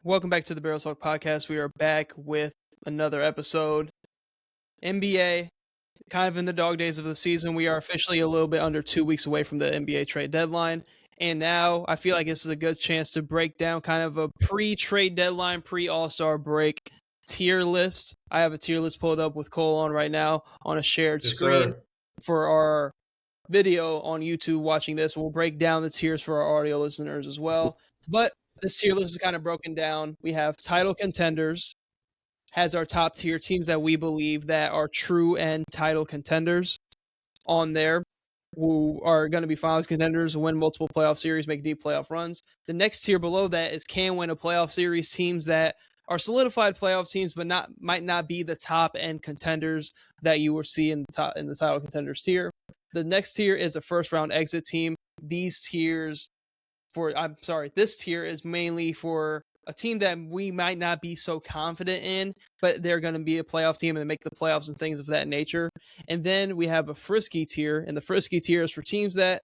Welcome back to the Barrel Talk Podcast. We are back with another episode. NBA, kind of in the dog days of the season. We are officially a little bit under 2 weeks away from the NBA trade deadline. And now I feel like this is a good chance to break down kind of a pre-trade deadline, pre-All-Star break tier list. I have a tier list pulled up with Cole on right now on a shared screen for our video on YouTube watching this. We'll break down the tiers for our audio listeners as well. But this tier list is kind of broken down. We have title contenders, has our top tier teams that we believe that are true and title contenders on there, who are going to be finals contenders, win multiple playoff series, make deep playoff runs. The next tier below that is can win a playoff series, teams that are solidified playoff teams, but might not be the top end contenders that you will see in the title contenders tier. The next tier is a first round exit team. This tier is mainly for a team that we might not be so confident in, but they're going to be a playoff team and make the playoffs and things of that nature. And then we have a frisky tier, and the frisky tier is for teams that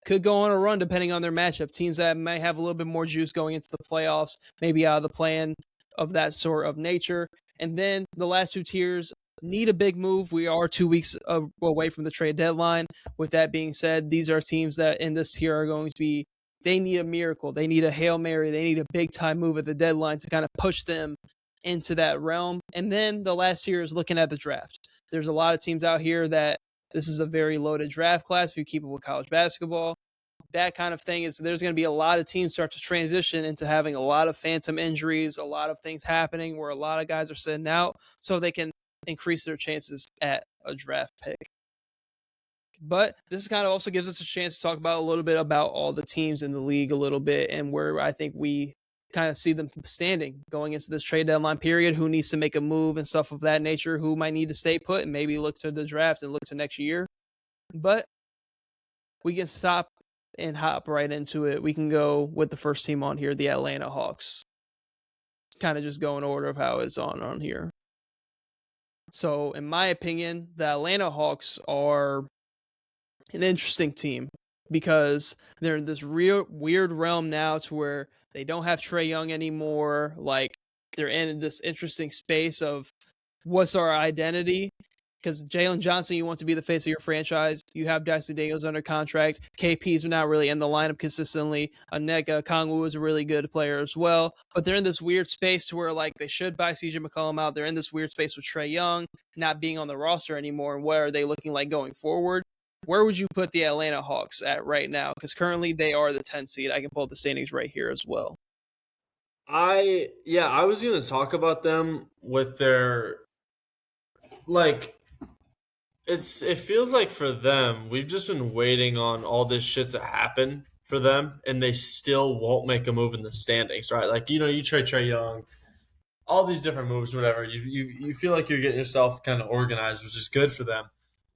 could go on a run depending on their matchup. Teams that may have a little bit more juice going into the playoffs, maybe out of the plan of that sort of nature. And then the last two tiers need a big move. We are 2 weeks away from the trade deadline. With that being said, these are teams that in this tier are going to be, they need a miracle. They need a Hail Mary. They need a big time move at the deadline to kind of push them into that realm. And then the last tier is looking at the draft. There's a lot of teams out here that this is a very loaded draft class if you keep it with college basketball. That kind of thing is there's going to be a lot of teams start to transition into having a lot of phantom injuries, a lot of things happening where a lot of guys are sitting out so they can increase their chances at a draft pick. But this kind of also gives us a chance to talk about a little bit about all the teams in the league a little bit and where I think we kind of see them standing going into this trade deadline period, who needs to make a move and stuff of that nature, who might need to stay put and maybe look to the draft and look to next year. But we can stop and hop right into it. We can go with the first team on here, the Atlanta Hawks. Kind of just go in order of how it's on here. So, in my opinion, the Atlanta Hawks are an interesting team because they're in this real weird realm now to where they don't have Trae Young anymore. Like, they're in this interesting space of what's our identity? Because Jalen Johnson, you want to be the face of your franchise. You have Dyson Daniels under contract. KP's not really in the lineup consistently. Onyeka Okongwu is a really good player as well. But they're in this weird space to where, like, they should buy CJ McCollum out. They're in this weird space with Trae Young not being on the roster anymore. And what are they looking like going forward? Where would you put the Atlanta Hawks at right now? Because currently they are the 10th seed. I can pull up the standings right here as well. I was going to talk about them with their, like, it feels like for them, we've just been waiting on all this shit to happen for them, and they still won't make a move in the standings, right? Like, you trade Trae Young, all these different moves, whatever. You feel like you're getting yourself kind of organized, which is good for them.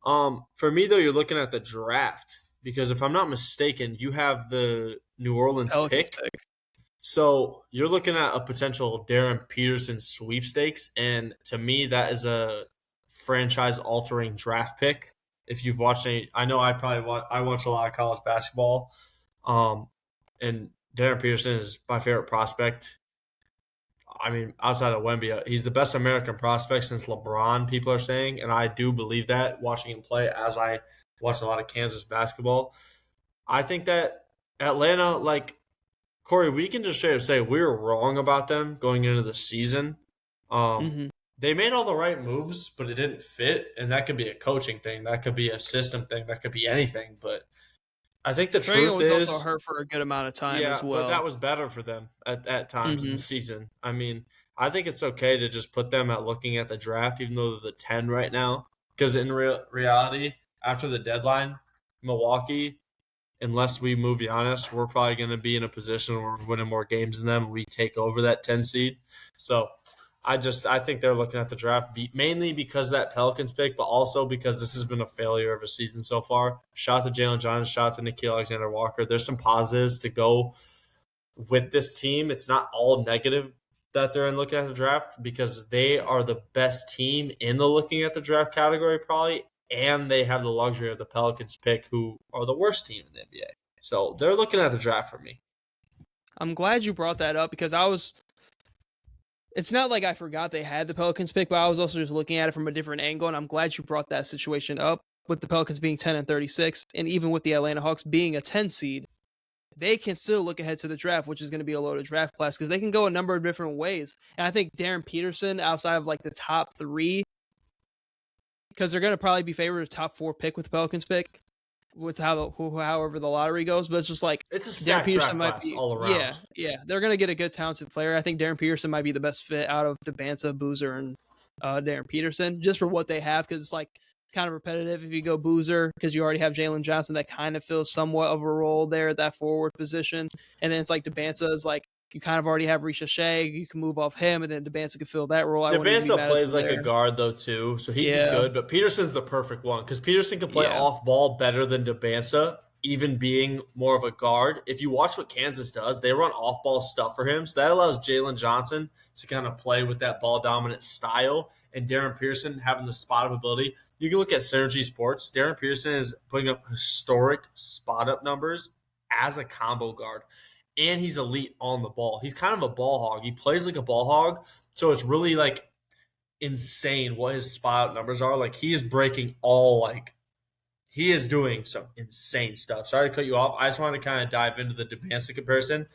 For me, though, you're looking at the draft because if I'm not mistaken, you have the New Orleans pick. So you're looking at a potential Darren Peterson sweepstakes, and to me, that is a franchise-altering draft pick. If you've watched any, I know I watch a lot of college basketball, and Darren Peterson is my favorite prospect. I mean, outside of Wemby, he's the best American prospect since LeBron, people are saying, and I do believe that watching him play as I watch a lot of Kansas basketball. I think that Atlanta, like, Corey, we can just straight up say we were wrong about them going into the season. They made all the right moves, but it didn't fit, and that could be a coaching thing. That could be a system thing. That could be anything, but I think the truth was is also hurt for a good amount of time as well. But that was better for them at times in the season. I mean, I think it's okay to just put them at looking at the draft, even though they're the 10 right now, because in reality, after the deadline, Milwaukee, unless we move Giannis, we're probably going to be in a position where we're winning more games than them and we take over that 10 seed. So I think they're looking at the draft mainly because of that Pelicans pick, but also because this has been a failure of a season so far. Shout out to Jalen Johnson, shout out to Nickeil Alexander-Walker. There's some positives to go with this team. It's not all negative that they're in looking at the draft because they are the best team in the looking at the draft category probably, and they have the luxury of the Pelicans pick, who are the worst team in the NBA. So they're looking at the draft for me. I'm glad you brought that up because I was It's not like I forgot they had the Pelicans pick, but I was also just looking at it from a different angle, and I'm glad you brought that situation up with the Pelicans being 10 and 36, and even with the Atlanta Hawks being a 10 seed, they can still look ahead to the draft, which is going to be a loaded draft class because they can go a number of different ways. And I think Darren Peterson, outside of like the top 3, because they're going to probably be favored a top 4 pick with the Pelicans pick, with however the lottery goes, but it's just like it's a stacked draft class all around. Yeah, they're gonna get a good talented player. I think Darren Peterson might be the best fit out of Debanza, Boozer, and Darren Peterson, just for what they have, because it's like kind of repetitive if you go Boozer, because you already have Jalen Johnson that kind of fills somewhat of a role there at that forward position, and then it's like Debanza is like you kind of already have Risha Shea, you can move off him, and then Debanza could fill that role. Debanza plays like a guard, though, too, so he'd be good, but Peterson's the perfect one, because Peterson can play off-ball better than Debanza, even being more of a guard. If you watch what Kansas does, they run off-ball stuff for him, so that allows Jalen Johnson to kind of play with that ball-dominant style, and Darren Peterson having the spot-up ability. You can look at Synergy Sports. Darren Peterson is putting up historic spot-up numbers as a combo guard. And he's elite on the ball. He's kind of a ball hog. He plays like a ball hog, so it's really like insane what his spot numbers are. Like he is breaking he is doing some insane stuff. Sorry to cut you off. I just wanted to kind of dive into the Debanza comparison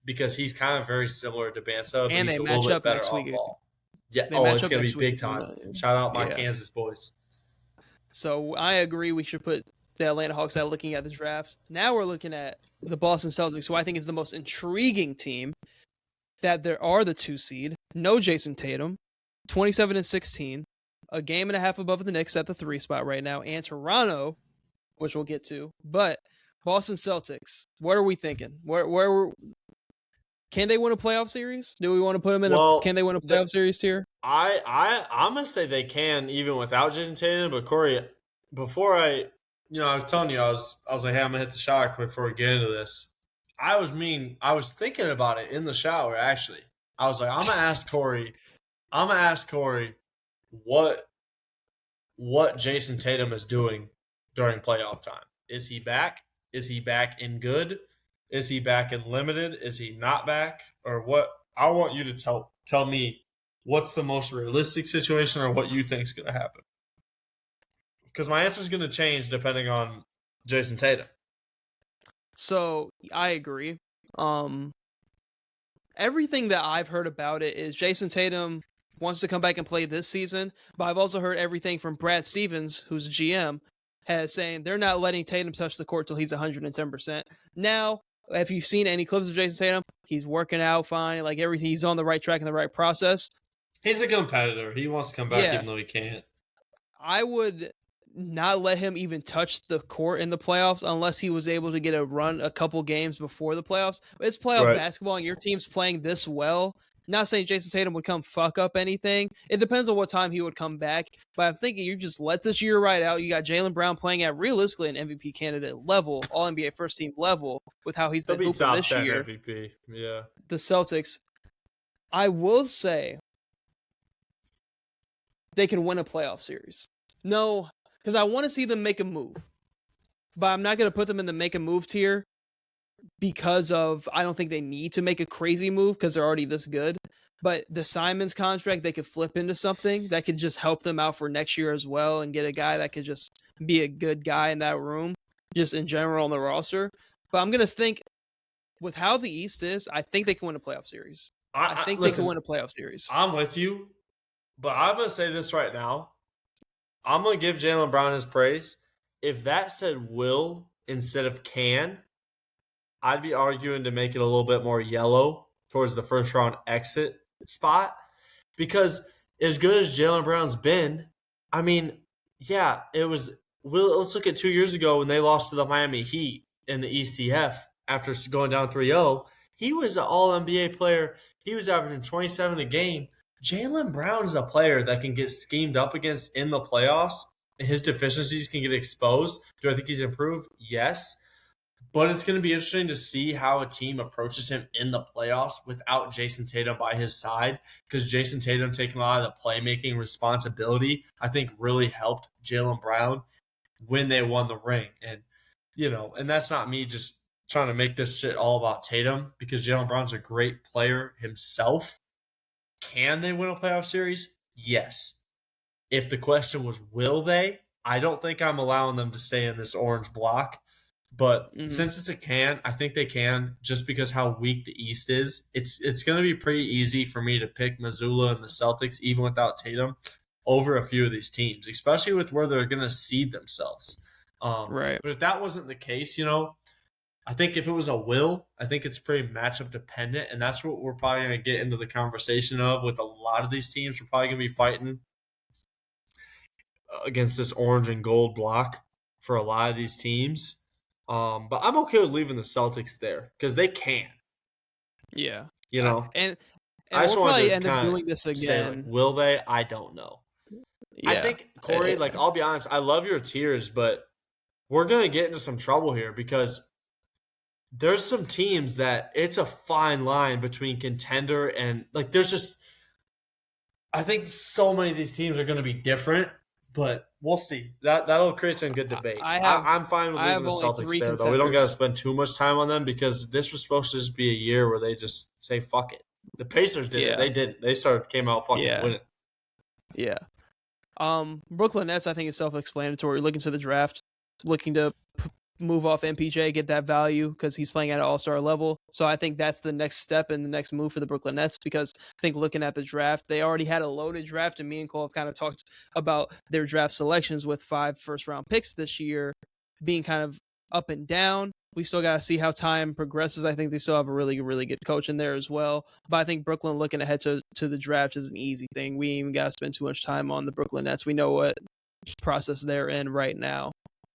because he's kind of very similar to Debanza, but and he's they a little match bit up better next off week. ball. Yeah, it's gonna be big time. Shout out my Kansas boys. So I agree. We should put the Atlanta Hawks out looking at the draft. Now we're looking at the Boston Celtics, who I think is the most intriguing team. That there are the 2 seed, no Jason Tatum, 27 and 16, a game and a half above the Knicks at the 3 spot right now, and Toronto, which we'll get to. But Boston Celtics, what are we thinking? Where can they win a playoff series? Do we want to put them in? Can they win a playoff series tier? I'm gonna say they can even without Jason Tatum. But Corey, before I was telling you, I was like, hey, I'm gonna hit the shower quick before we get into this. I was thinking about it in the shower, actually. I was like, I'm gonna ask Corey what Jason Tatum is doing during playoff time. Is he back? Is he back in good? Is he back in limited? Is he not back? Or what? I want you to tell me what's the most realistic situation or what you think is gonna happen. Because my answer is going to change depending on Jason Tatum. So I agree. Everything that I've heard about it is Jason Tatum wants to come back and play this season, but I've also heard everything from Brad Stevens, who's GM, has saying they're not letting Tatum touch the court till he's 110%. Now, if you've seen any clips of Jason Tatum, he's working out fine, like everything, he's on the right track and the right process. He's a competitor. He wants to come back even though he can't. I would not let him even touch the court in the playoffs unless he was able to get a run a couple games before the playoffs. It's playoff basketball and your team's playing this well. Not saying Jason Tatum would come fuck up anything. It depends on what time he would come back. But I'm thinking you just let this year ride out. You got Jaylen Brown playing at realistically an MVP candidate level, all NBA first team level with how he's been hooping this year. MVP. Yeah. The Celtics, I will say they can win a playoff series. No, because I want to see them make a move. But I'm not going to put them in the make a move tier because I don't think they need to make a crazy move because they're already this good. But the Simons contract, they could flip into something that could just help them out for next year as well and get a guy that could just be a good guy in that room, just in general on the roster. But I'm going to think with how the East is, I think they can win a playoff series. I think they can win a playoff series. I'm with you, but I'm going to say this right now. I'm going to give Jaylen Brown his praise. If that said will instead of can, I'd be arguing to make it a little bit more yellow towards the first round exit spot. Because as good as Jaylen Brown's been, I mean, yeah, it was. Let's look at 2 years ago when they lost to the Miami Heat in the ECF after going down 3-0. He was an all-NBA player. He was averaging 27 a game. Jaylen Brown is a player that can get schemed up against in the playoffs, and his deficiencies can get exposed. Do I think he's improved? Yes. But it's going to be interesting to see how a team approaches him in the playoffs without Jason Tatum by his side, because Jason Tatum taking a lot of the playmaking responsibility, I think really helped Jaylen Brown when they won the ring. And, and that's not me just trying to make this shit all about Tatum, because Jaylen Brown's a great player himself. can they win a playoff series? Yes. If the question was, will they? I don't think I'm allowing them to stay in this orange block. But since it's a can, I think they can just because how weak the East is. It's going to be pretty easy for me to pick Missoula and the Celtics, even without Tatum, over a few of these teams, especially with where they're going to seed themselves. Right. But if that wasn't the case, you know, I think if it was a will, I think it's pretty matchup dependent, and that's what we're probably going to get into the conversation of with a lot of these teams. We're probably going to be fighting against this orange and gold block for a lot of these teams. But I'm okay with leaving the Celtics there because they can. Yeah. You know, And I just we'll wanted probably to end up kind doing this of say, like, again. will they? I don't know. I Yeah. think, Corey, like, I'll be honest, I love your tiers, but we're going to get into some trouble here because there's some teams that it's a fine line between contender and, like, there's just, I think so many of these teams are going to be different, but we'll see. That'll create some good debate. I'm fine with leaving the only Celtics 3 there, though. We don't got to contenders. spend too much time on them because this was supposed to just be a year where they just say, fuck it. The Pacers did it. Yeah. They didn't. They came out fucking winning. Yeah. Brooklyn Nets, I think, is self-explanatory. Looking to the draft, looking to move off MPJ, get that value because he's playing at an all-star level. So I think that's the next step and the next move for the Brooklyn Nets because I think looking at the draft, they already had a loaded draft, and me and Cole have kind of talked about their draft selections with 5 first-round picks this year being kind of up and down. We still got to see how time progresses. I think they still have a really, really good coach in there as well. But I think Brooklyn looking ahead to the draft is an easy thing. We ain't even got to spend too much time on the Brooklyn Nets. We know what process they're in right now.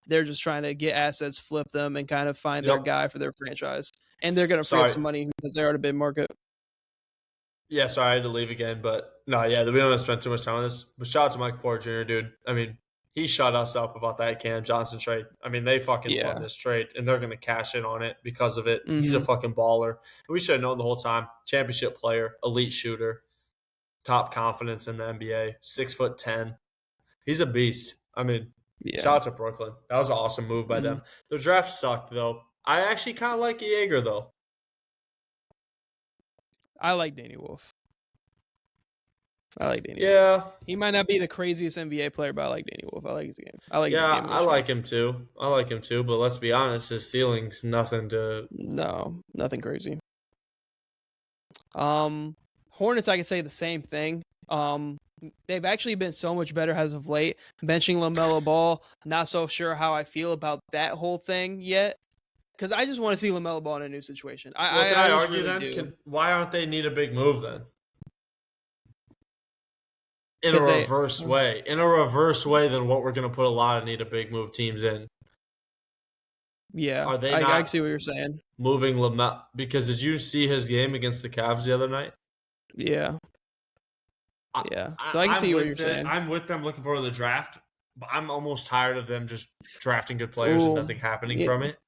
They're just trying to get assets, flip them, and kind of find their guy for their franchise. And they're going to free up some money because they're at a big market. Yeah, sorry, I had to leave again. But, no, yeah, we don't want to spend too much time on this. But shout out to Mike Porter Jr., dude. I mean, he shut us up about that Cam Johnson trade. I mean, they fucking won this trade, and they're going to cash in on it because of it. He's a fucking baller. We should have known the whole time. Championship player, elite shooter, top confidence in the NBA, 6'10". He's a beast. I mean, shout out to Brooklyn. That was an awesome move by them. The draft sucked, though. I actually kind of like Jaeger, though. I like Danny Wolf. Yeah. He might not be the craziest NBA player, but I like Danny Wolf. I like his game. His game. I like him too. But let's be honest, his ceiling's nothing to... No, nothing crazy. Hornets, I can say the same thing. They've actually been so much better as of late. Benching LaMelo Ball, not so sure how I feel about that whole thing yet. Because I just want to see LaMelo Ball in a new situation. Can I argue really then? Why aren't they need a big move then? In a reverse way than what we're going to put a lot of need a big move teams in. Yeah, are they I see what you're saying. Moving LaMelo? Because did you see his game against the Cavs the other night? Yeah. So I can see what you're saying. I'm with them looking forward to the draft, but I'm almost tired of them just drafting good players and nothing happening from it.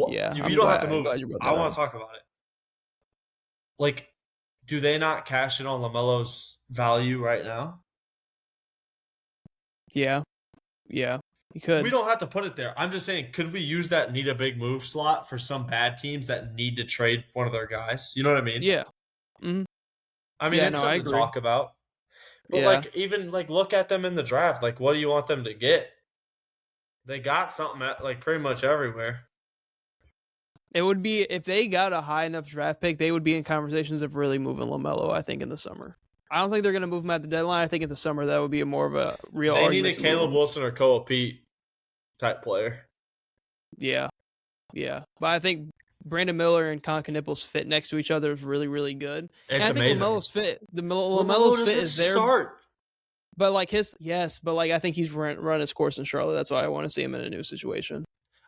Yeah, you don't have to move. I want to talk about it. Like, do they not cash in on LaMelo's value right now? Yeah. You could. We don't have to put it there. I'm just saying, could we use that need a big move slot for some bad teams that need to trade one of their guys? You know what I mean? Yeah. Mm-hmm. I mean, it's something to talk about. But, even look at them in the draft. Like, what do you want them to get? They got something at, pretty much everywhere. It would be, if they got a high enough draft pick, they would be in conversations of really moving LaMelo, I think, in the summer. I don't think they're going to move him at the deadline. I think in the summer that would be more of a real argument. They need a Caleb Wilson or Koa Pete type player. Yeah. But I think Brandon Miller and Conca Nipples fit next to each other is really, really good. It's amazing. LaMelo's fit. LaMelo's fit is there. Start. But I think he's run his course in Charlotte. That's why I want to see him in a new situation.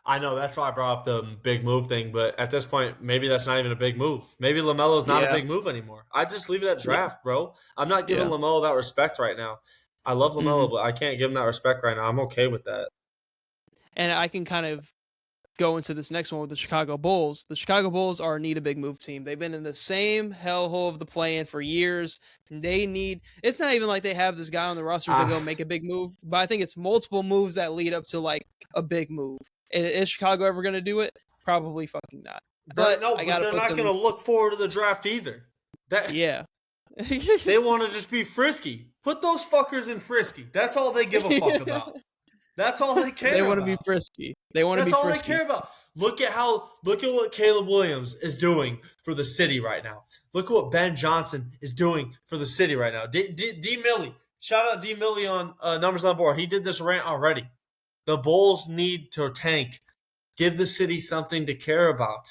I know, that's why I brought up the big move thing, but at this point, maybe that's not even a big move. Maybe LaMelo's not a big move anymore. I just leave it at draft, bro. I'm not giving LaMelo that respect right now. I love LaMelo, but I can't give him that respect right now. I'm okay with that. And I can kind of go into this next one with the Chicago Bulls. The Chicago Bulls are a need a big move team. They've been in the same hellhole of the play-in for years. It's not even like they have this guy on the roster to go make a big move, but I think it's multiple moves that lead up to a big move. Is Chicago ever going to do it? Probably fucking not. But they're not going to look forward to the draft either. Yeah. They want to just be frisky. Put those fuckers in frisky. That's all they give a fuck about. That's all they care about. They want to be frisky. They want to be frisky. That's all they care about. Look at what Caleb Williams is doing for the city right now. Look at what Ben Johnson is doing for the city right now. D Millie. Shout out D Millie on Numbers on the Board. He did this rant already. The Bulls need to tank. Give the city something to care about.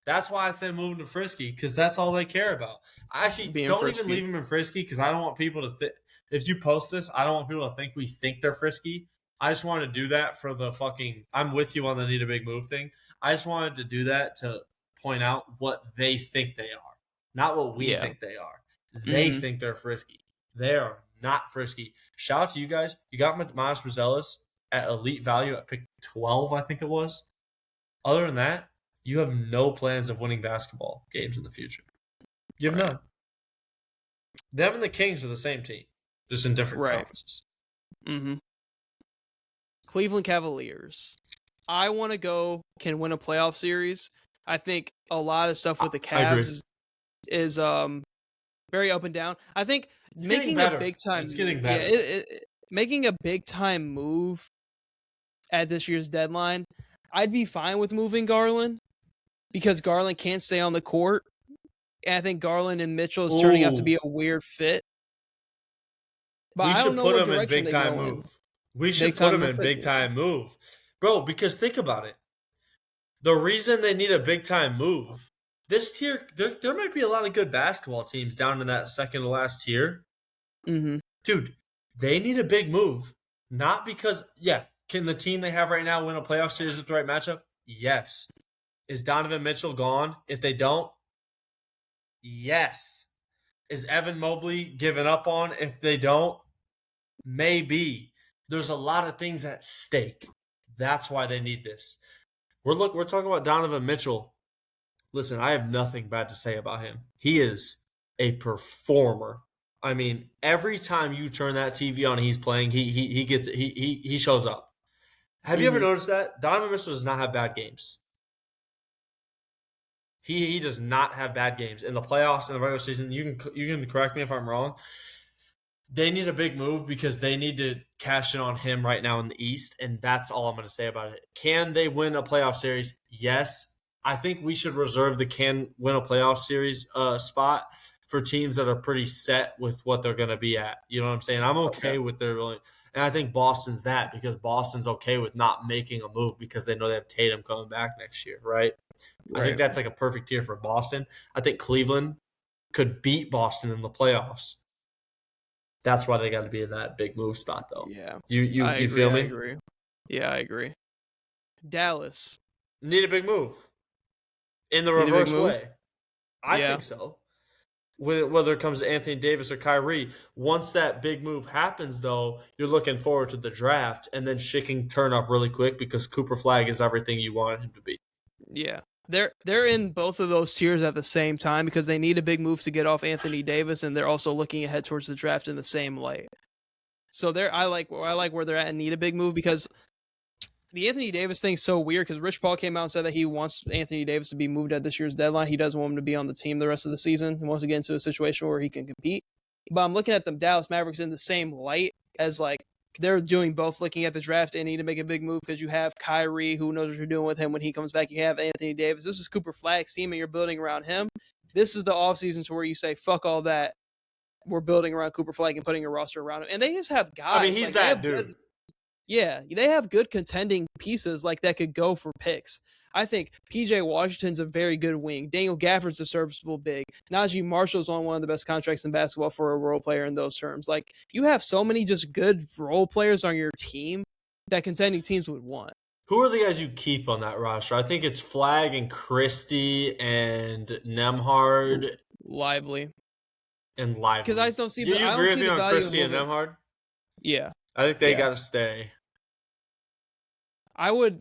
That's why I said moving to Frisky, because that's all they care about. I actually don't even leave them in Frisky, because I don't want people to think. If you post this, I don't want people to think we think they're Frisky. I just wanted to do that for the fucking I'm with you on the need a big move thing. I just wanted to do that to point out what they think they are, not what we think they are. They think they're Frisky. They are not Frisky. Shout out to you guys. You got Miles Brazillis at elite value at pick 12, I think it was. Other than that, you have no plans of winning basketball games in the future. You have none. Them and the Kings are the same team, just in different conferences. Mm-hmm. Cleveland Cavaliers. I want to can win a playoff series. I think a lot of stuff with the Cavs is very up and down. I think making a big time. It's getting better. Making a big time move at this year's deadline, I'd be fine with moving Garland because Garland can't stay on the court. And I think Garland and Mitchell is turning out to be a weird fit. But I don't know what direction they go in. We should put him in big time move. Bro, because think about it. The reason they need a big time move, this tier, there might be a lot of good basketball teams down in that second to last tier. Mm-hmm. Dude, they need a big move. Not because, can the team they have right now win a playoff series with the right matchup? Yes. Is Donovan Mitchell gone? If they don't, yes. Is Evan Mobley given up on if they don't? Maybe. There's a lot of things at stake. That's why they need this. We're talking about Donovan Mitchell. Listen, I have nothing bad to say about him. He is a performer. I mean, every time you turn that TV on and he's playing, he shows up. Have you ever noticed that? Donovan Mitchell does not have bad games. He does not have bad games. In the playoffs and the regular season, you can correct me if I'm wrong. They need a big move because they need to cash in on him right now in the East, and that's all I'm going to say about it. Can they win a playoff series? Yes. I think we should reserve the can win a playoff series spot for teams that are pretty set with what they're going to be at. You know what I'm saying? I'm okay with their – and I think Boston's that because Boston's okay with not making a move because they know they have Tatum coming back next year, right? I think that's like a perfect tier for Boston. I think Cleveland could beat Boston in the playoffs. That's why they got to be in that big move spot, though. Yeah. You feel me? I agree. Yeah, I agree. Dallas. Need a big move. In the reverse way. I think so. Whether it comes to Anthony Davis or Kyrie, once that big move happens, though, you're looking forward to the draft, and then shit can turn up really quick because Cooper Flag is everything you want him to be. Yeah. They're in both of those tiers at the same time because they need a big move to get off Anthony Davis, and they're also looking ahead towards the draft in the same light. So I like where they're at and need a big move because the Anthony Davis thing's so weird because Rich Paul came out and said that he wants Anthony Davis to be moved at this year's deadline. He doesn't want him to be on the team the rest of the season. He wants to get into a situation where he can compete. But I'm looking at the Dallas Mavericks in the same light as like they're doing both looking at the draft and need to make a big move because you have Kyrie, who knows what you're doing with him when he comes back. You have Anthony Davis. This is Cooper Flag's team and you're building around him. This is the offseason to where you say, fuck all that. We're building around Cooper Flag and putting a roster around him. And they just have guys. I mean, he's that dude. They have good contending pieces like that could go for picks. I think PJ Washington's a very good wing. Daniel Gafford's a serviceable big. Najee Marshall's on one of the best contracts in basketball for a role player in those terms. Like, you have so many just good role players on your team that contending teams would want. Who are the guys you keep on that roster? I think it's Flag and Christie and Nembhard. Lively. And Lively. Because I just don't see the value. You agree with me on Christie and Nembhard? Yeah. I think they got to stay. I would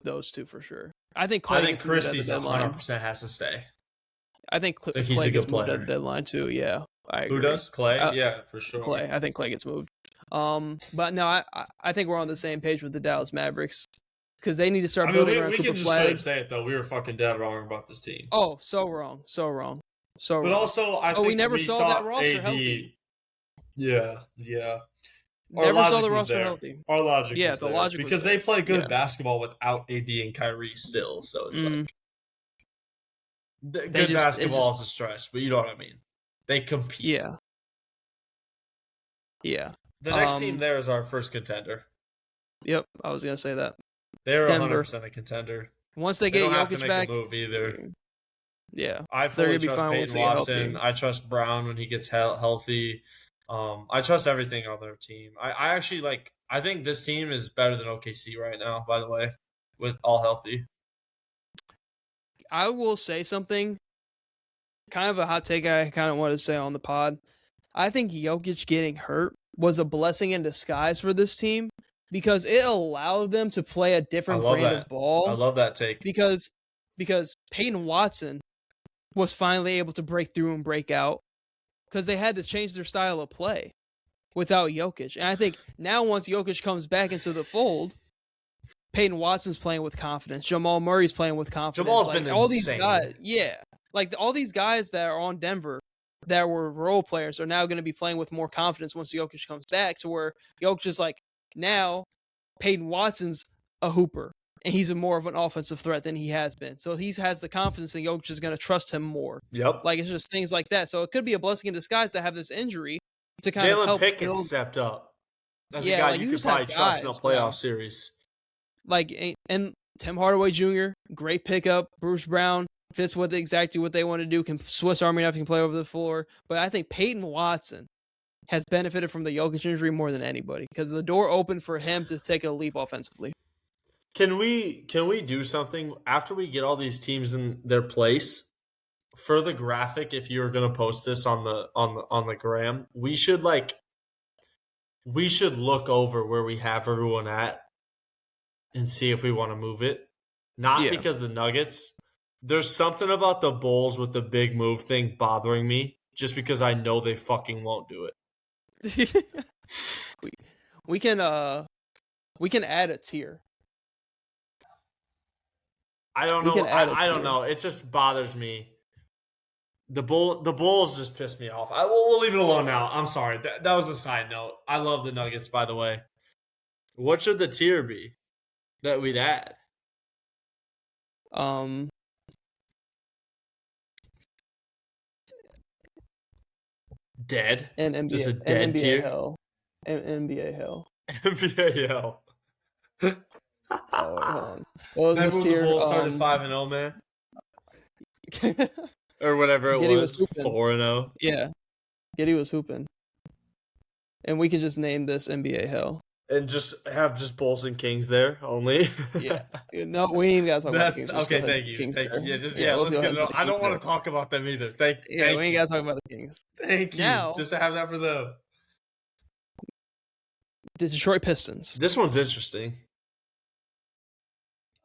those two for sure. I think Christie's 100% has to stay. I think Clay gets moved at the deadline too. Yeah, I agree. Who does? Clay? Yeah, for sure. Clay. I think Clay gets moved. But no, I think we're on the same page with the Dallas Mavericks because they need to start building around Cooper Flag. We can just say it though. We were fucking dead wrong about this team. Oh, so wrong. So But wrong. also, I think we never we saw thought that roster AD. healthy. Yeah. Our Never saw logic the was roster there. healthy. Our logic Yeah, was the there logic was because they there. play good Yeah. basketball without AD and Kyrie still. So it's like good basketball is a stretch, but you know what I mean. They compete. Yeah. Yeah. The next team there is our first contender. Yep, I was gonna say that. They're Denver. 100% a contender. Once they They get don't have to Jokic make back, a move either. yeah, I they're fully gonna be trust fine once Peyton they get Watson. healthy. I trust Brown when he gets healthy. I trust everything on their team. I actually like. I think this team is better than OKC right now. By the way, with all healthy. I will say something, kind of a hot take I kind of wanted to say on the pod. I think Jokic getting hurt was a blessing in disguise for this team because it allowed them to play a different brand of ball. I love that take. Because Peyton Watson was finally able to break through and break out because they had to change their style of play without Jokic. And I think now once Jokic comes back into the fold, Peyton Watson's playing with confidence. Jamal Murray's playing with confidence. Jamal's been all insane. These guys, like all these guys that are on Denver that were role players are now going to be playing with more confidence once Jokic comes back. To where Jokic is like, now Peyton Watson's a hooper. And he's more of an offensive threat than he has been. So he has the confidence that Jokic is going to trust him more. Yep. Like, it's just things like that. So it could be a blessing in disguise to have this injury to kind of help Jalen Pickett build. stepped up. That's a Yeah, guy like, you you could just have probably trust in a guys playoff now. series. Like, and Tim Hardaway Jr., great pickup. Bruce Brown fits with exactly what they want to do. Can Swiss Army knife, can play over the floor. But I think Peyton Watson has benefited from the Jokic injury more than anybody because the door opened for him to take a leap offensively. Can we do something after we get all these teams in their place? For the graphic, if you're gonna post this on the gram, we should look over where we have everyone at and see if we want to move it. Not because the Nuggets. There's something about the Bulls with the big move thing bothering me, just because I know they fucking won't do it. we can add a tier. I don't know. I don't know. It just bothers me. The Bulls just pissed me off. We'll leave it alone now. I'm sorry. That was a side note. I love the Nuggets, by the way. What should the tier be that we'd add? Dead. And NBA, just a dead NBA tier. Hell. NBA Hell. NBA Hell. Hold on. What was Remember this when tier? the Bulls started 5-0, man, man. or whatever it was, 4-0. Yeah, Giddy was hooping, and we could just name this NBA Hell. And just have Bulls and Kings there only. Yeah. No, we ain't got to talk about the Kings. Okay, thank you. Kings Thank you. let's get it on. I don't want to talk about them either. We ain't got to talk about the Kings. Thank you. Now, just to have that for them. The Detroit Pistons. This one's interesting.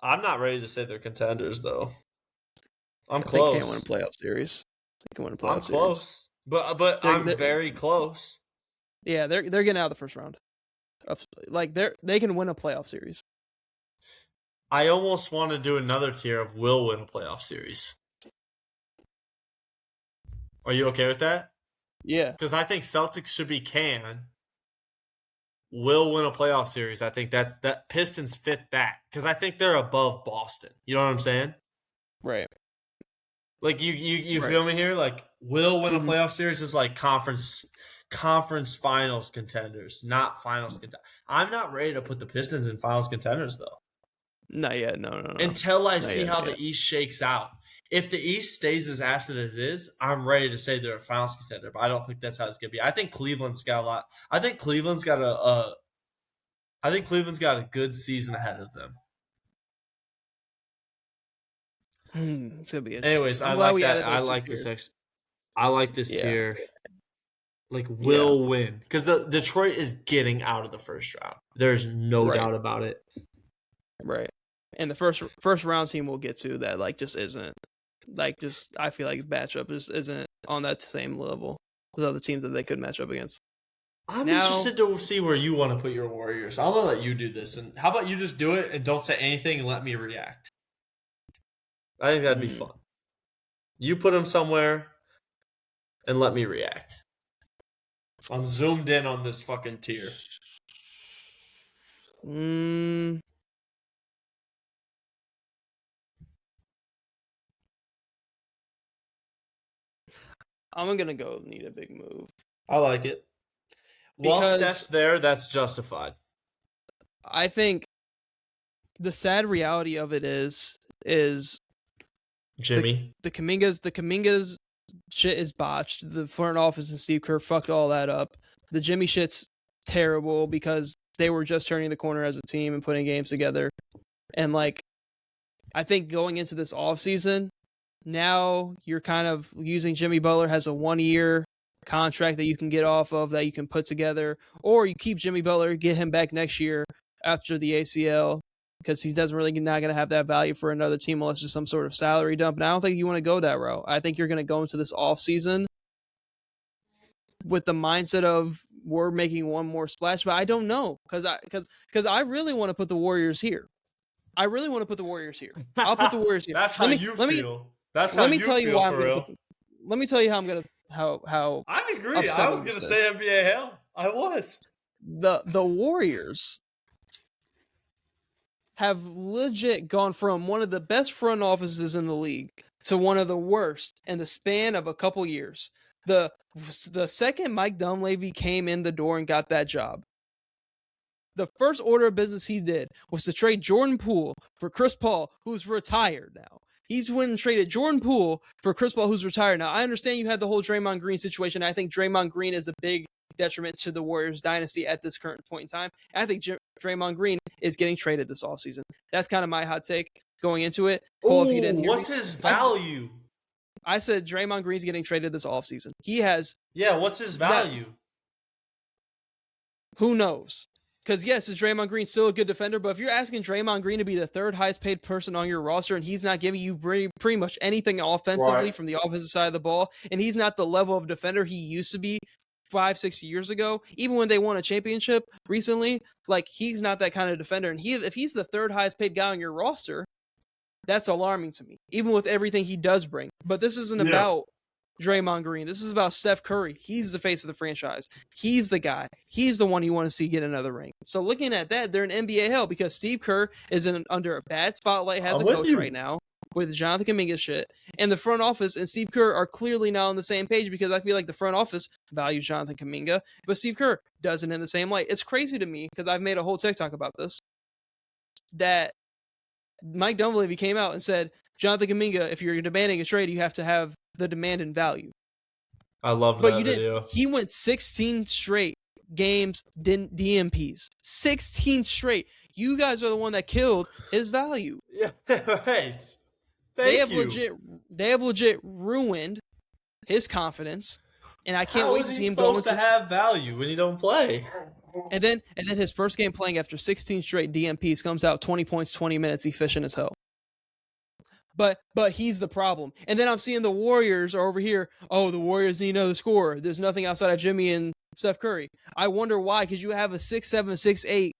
I'm not ready to say they're contenders, though. I'm close. They can't win a playoff series. They can win a playoff series. I'm close. But I'm very close. Yeah, they're getting out of the first round. Like they can win a playoff series. I almost want to do another tier of will win a playoff series. Are you okay with that? Yeah. Because I think Celtics should be will win a playoff series. I think that Pistons fit that. Because I think they're above Boston. You know what I'm saying? Right. Like you right. Feel me here? Like will win a playoff series is like conference finals contenders, not finals contenders. I'm not ready to put the Pistons in finals contenders though. Not yet. No. Until I see how the East shakes out. If the East stays as acid as it is, I'm ready to say they're a finals contender. But I don't think that's how it's gonna be. I think Cleveland's got a lot. I think Cleveland's got a good season ahead of them. It's gonna be interesting. Anyways, I like that. I like this section. I like this tier. Like will win because the Detroit is getting out of the first round. There's no doubt about it. Right, and the first round team we'll get to that like just isn't like just I feel like matchup just isn't on that same level as other teams that they could match up against. I'm interested to see where you want to put your Warriors. I'm gonna let you do this, and how about you just do it and don't say anything and let me react. I think that'd be fun. You put them somewhere. and let me react. I'm zoomed in on this fucking tier. I'm gonna go need a big move. I like it. While Because Steph's there, that's justified. I think the sad reality of it is Jimmy. the Kuminga's shit is botched. The front office and Steve Kerr fucked all that up. The Jimmy shit's terrible because they were just turning the corner as a team and putting games together. And like, I think going into this offseason, now you're kind of using Jimmy Butler has a 1-year contract that you can get off of, that you can put together, or you keep Jimmy Butler, get him back next year after the ACL, because he doesn't really not going to have that value for another team unless it's some sort of salary dump. And I don't think you want to go that route. I think you're going to go into this offseason with the mindset of we're making one more splash, but I don't know because I really want to put the Warriors here. I'll put the Warriors here. That's how you feel. That's how let me you tell you feel why for I'm real. gonna. Let me tell you how I'm gonna how. I agree. I was gonna say NBA hell. I was. The Warriors have legit gone from one of the best front offices in the league to one of the worst in the span of a couple years. The second Mike Dunleavy came in the door and got that job, the first order of business he did was to trade Jordan Poole for Chris Paul, who's retired now. He's went and traded Jordan Poole for Chris Paul, who's retired now. I understand you had the whole Draymond Green situation. I think Draymond Green is a big detriment to the Warriors dynasty at this current point in time. And I think Draymond Green is getting traded this offseason. That's kind of my hot take going into it. Cole, if you didn't hear what's his value? I said Draymond Green's getting traded this offseason. He has... Yeah, what's his value? Who knows? Because, yes, is Draymond Green still a good defender? But if you're asking Draymond Green to be the third highest paid person on your roster and he's not giving you pretty much anything offensively from the offensive side of the ball, and he's not the level of defender he used to be 5-6 years ago, even when they won a championship recently, like, he's not that kind of defender. And if he's the third highest paid guy on your roster, that's alarming to me, even with everything he does bring. But this isn't about Draymond Green. This is about Steph Curry. He's the face of the franchise. He's the guy. He's the one you want to see get another ring. So looking at that, they're in NBA hell because Steve Kerr is under a bad spotlight as a coach right now with Jonathan Kuminga shit. And the front office and Steve Kerr are clearly not on the same page because I feel like the front office values Jonathan Kuminga, but Steve Kerr doesn't in the same light. It's crazy to me because I've made a whole TikTok about this, that Mike Dunleavy came out and said, Jonathan Kuminga, if you're demanding a trade, you have to have the demand and value. I love that video. He went 16 straight games, DMPs. 16 straight. You guys are the one that killed his value. Yeah, right. They have legit ruined his confidence, and I can't wait to see him go into... to have value when you don't play? And then his first game playing after 16 straight DMPs comes out 20 points, 20 minutes, efficient as hell. But he's the problem. And then I'm seeing the Warriors are over here. Oh, the Warriors need another scorer. There's nothing outside of Jimmy and Steph Curry. I wonder why, because you have a 6'7", 6'8"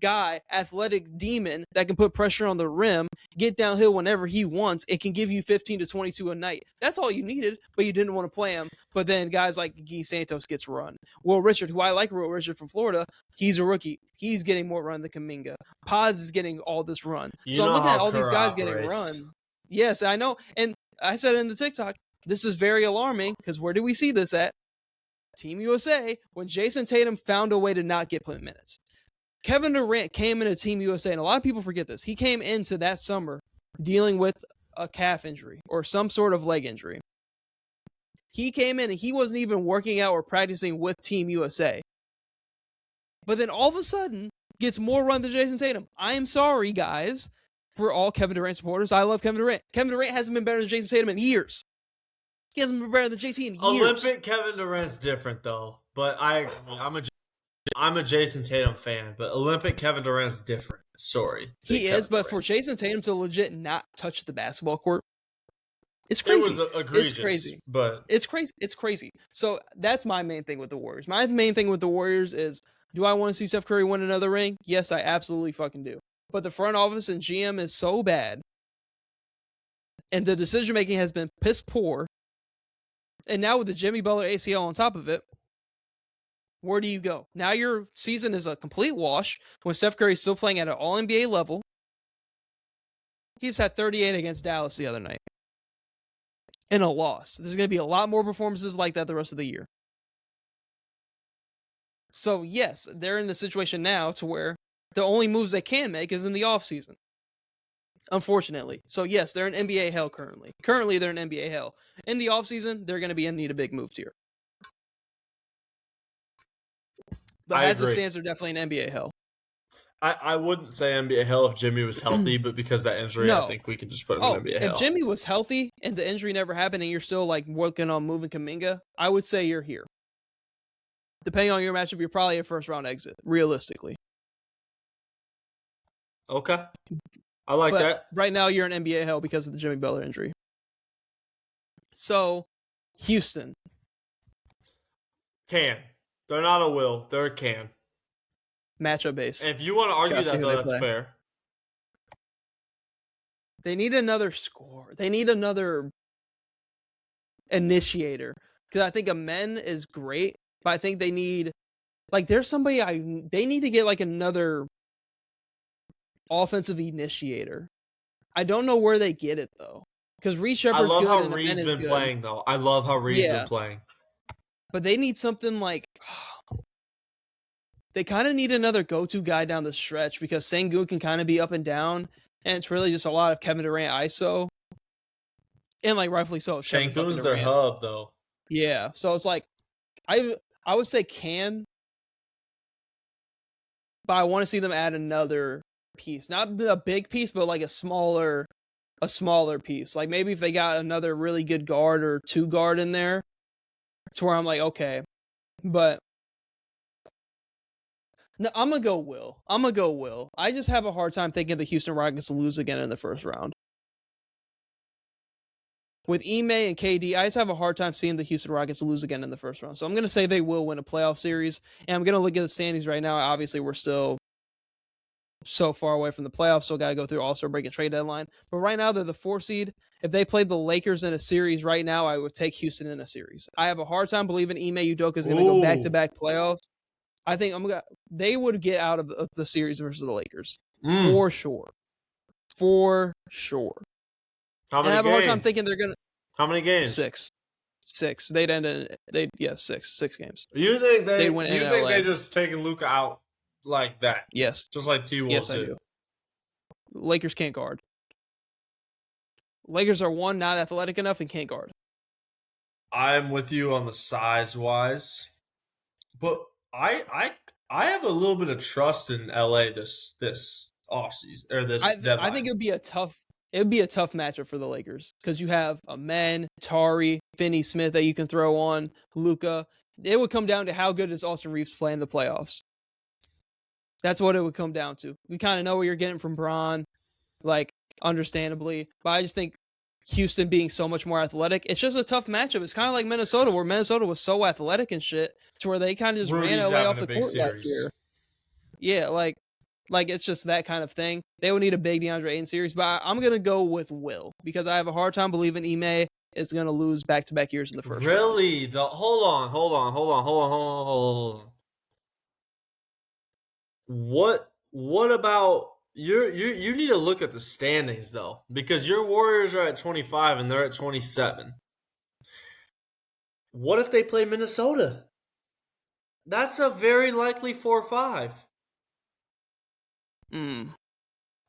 guy, athletic demon that can put pressure on the rim, get downhill whenever he wants. It can give you 15 to 22 a night. That's all you needed, but you didn't want to play him. But then guys like Guy Santos gets run. Will Richard, who I like, Will Richard from Florida, he's a rookie. He's getting more run than Kuminga. Paz is getting all this run. So I'm looking at all these guys getting run. Yes, I know. And I said in the TikTok, this is very alarming because where do we see this at? Team USA, when Jason Tatum found a way to not get put minutes. Kevin Durant came into Team USA, and a lot of people forget this. He came into that summer dealing with a calf injury or some sort of leg injury. He came in and he wasn't even working out or practicing with Team USA. But then all of a sudden, gets more run than Jason Tatum. I am sorry, guys, for all Kevin Durant supporters. I love Kevin Durant. Kevin Durant hasn't been better than Jason Tatum in years. He hasn't been better than JT in years. Olympic Kevin Durant's different, though. But I'm a Jason Tatum fan, but Olympic Kevin Durant's different story. He is, but for Jason Tatum to legit not touch the basketball court, it's crazy. It was egregious. It's crazy. But it's crazy. It's crazy. So that's my main thing with the Warriors. My main thing with the Warriors is, do I want to see Steph Curry win another ring? Yes, I absolutely fucking do. But the front office and GM is so bad, and the decision-making has been piss poor, And now with the Jimmy Butler ACL on top of it, where do you go? Now your season is a complete wash when Steph Curry's still playing at an All-NBA level. He's had 38 against Dallas the other night. And a loss. There's going to be a lot more performances like that the rest of the year. So, yes, they're in the situation now to where the only moves they can make is in the offseason. Unfortunately. So, yes, they're in NBA hell currently. Currently, they're in NBA hell. In the offseason, they're going to be in need of big moves here. But as it stands, they're definitely in NBA hell. I wouldn't say NBA hell if Jimmy was healthy, but because that injury, I think we can just put him in NBA hell. If Jimmy was healthy and the injury never happened and you're still like working on moving Kuminga, I would say you're here. Depending on your matchup, you're probably a first-round exit, realistically. Okay. I like that. Right now, you're in NBA hell because of the Jimmy Butler injury. So, Houston. Can. They're not a will. They're a can. Matchup based. And if you want to argue that, though, that's fair. They need another scorer. They need another initiator. Because I think Amen is great, but I think they need, like, there's somebody they need to get, like, another offensive initiator. I don't know where they get it, though. Because Reed Shepard's good. I love how Reed's been playing, though. I love how Reed's been playing. But they need something like... They kind of need another go-to guy down the stretch because Sengun can kind of be up and down, and it's really just a lot of Kevin Durant ISO. And, like, rightfully so. Sengun's their hub, though. Yeah, so it's like, I would say can, but I want to see them add another piece. Not a big piece, but like a smaller piece. Like maybe if they got another really good guard or two guard in there, it's where I'm like, okay. But no, I'm going to go Will. I just have a hard time thinking the Houston Rockets will lose again in the first round. With Ime and KD, I just have a hard time seeing the Houston Rockets lose again in the first round. So I'm going to say they will win a playoff series. And I'm going to look at the standings right now. Obviously, we're still so far away from the playoffs, so got to go through All-Star break and trade deadline. But right now, they're the 4 seed. If they played the Lakers in a series right now, I would take Houston in a series. I have a hard time believing Ime Udoka is going to go back-to-back playoffs. I think they would get out of the series versus the Lakers. For sure. For sure. How many games? I have a hard time thinking they're going to... How many games? 6. They'd end in... six games. You think they just taking Luka out like that? Yes. Just like T-Wolves Yes, I do. Lakers can't guard. Lakers are, one, not athletic enough and can't guard. I'm with you on the size-wise. But I have a little bit of trust in LA this offseason or this deadline. I think it would be a tough matchup for the Lakers because you have Amen, Tari, Finney-Smith that you can throw on, Luka. It would come down to how good does Austin Reeves play in the playoffs. That's what it would come down to. We kind of know what you're getting from Bron, like, understandably. But I just think Houston being so much more athletic, it's just a tough matchup. It's kind of like Minnesota, where Minnesota was so athletic and shit to where they kind of just ran LA off the court last year. Yeah, like it's just that kind of thing. They would need a big DeAndre Ayton series, but I'm going to go with Will because I have a hard time believing Ime is going to lose back-to-back years in the first round. Really? Hold on. What about you need to look at the standings though, because your Warriors are at 25 and they're at 27. What if they play Minnesota? That's a very likely 4-5.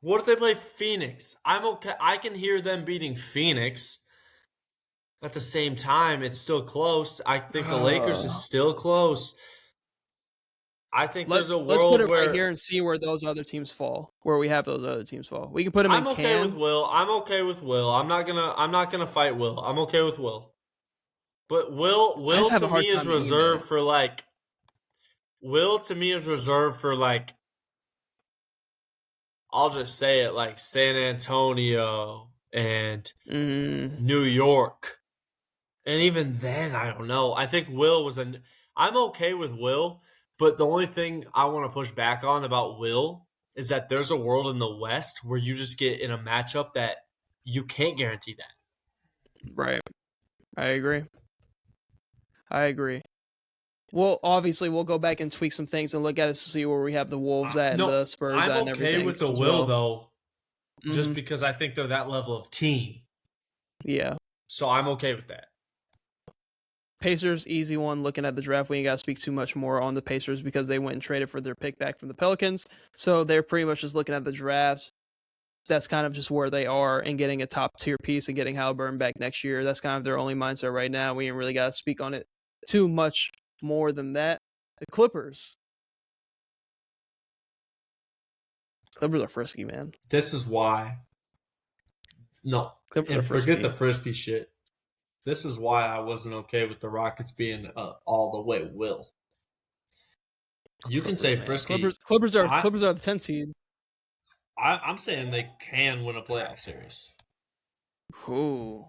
What if they play Phoenix? I'm okay. I can hear them beating Phoenix. At the same time, it's still close. I think the Lakers is still close. I think there's a world let's put it where right here and see where those other teams fall. Where we have those other teams fall. We can put them in. I'm okay with Will. I'm not gonna fight Will. I'm okay with Will. But Will to me is reserved for like. Will to me is reserved for like. I'll just say it like San Antonio and New York. And even then, I don't know. I think Will was I'm okay with Will, but the only thing I want to push back on about Will is that there's a world in the West where you just get in a matchup that you can't guarantee that. Right. I agree. I agree. Well, obviously, we'll go back and tweak some things and look at it to see where we have the Wolves at and No, the Spurs I'm at and okay everything with the as will, well. though, just Mhm. because I think they're that level of team. Yeah. So I'm okay with that. Pacers, easy one. Looking at the draft, we ain't got to speak too much more on the Pacers because they went and traded for their pick back from the Pelicans. So they're pretty much just looking at the draft. That's kind of just where they are and getting a top tier piece and getting Halliburton back next year. That's kind of their only mindset right now. We ain't really got to speak on it too much more than that. The Clippers. Clippers are frisky, man. This is why. No, Clippers are and forget frisky. the frisky shit. This is why I wasn't okay with the Rockets being all the way will. You can say man. frisky. Clippers are the 10 seed. I'm saying they can win a playoff series. Ooh.